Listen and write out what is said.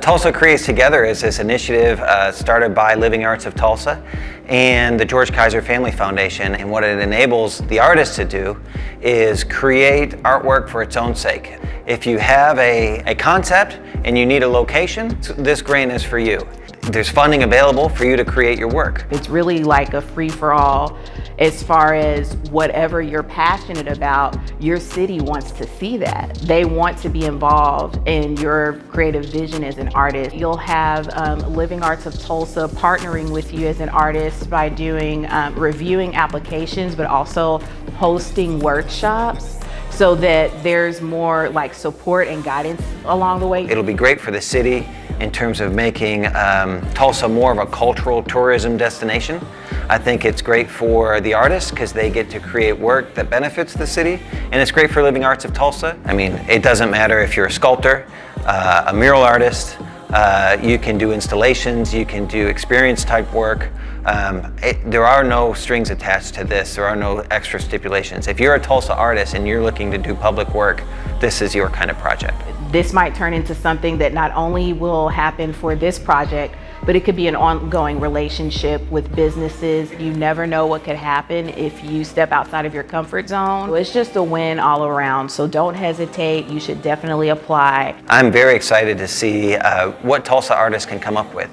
Tulsa Creates Together is this initiative started by Living Arts of Tulsa and the George Kaiser Family Foundation, and what it enables the artist to do is create artwork for its own sake. If you have a concept and you need a location, this grant is for you. There's funding available for you to create your work. It's really like a free-for-all as far as whatever you're passionate about, your city wants to see that. They want to be involved in your creative vision as an artist. You'll have Living Arts of Tulsa partnering with you as an artist by doing reviewing applications, but also hosting workshops, so that there's more like support and guidance along the way. It'll be great for the city in terms of making Tulsa more of a cultural tourism destination. I think it's great for the artists because they get to create work that benefits the city, and it's great for Living Arts of Tulsa. I mean, it doesn't matter if you're a sculptor, a mural artist, you can do installations, you can do experience type work. There are no strings attached to this. There are no extra stipulations. If you're a Tulsa artist and you're looking to do public work, this is your kind of project. This might turn into something that not only will happen for this project, but it could be an ongoing relationship with businesses. You never know what could happen if you step outside of your comfort zone. It's just a win all around, so don't hesitate. You should definitely apply. I'm very excited to see what Tulsa artists can come up with.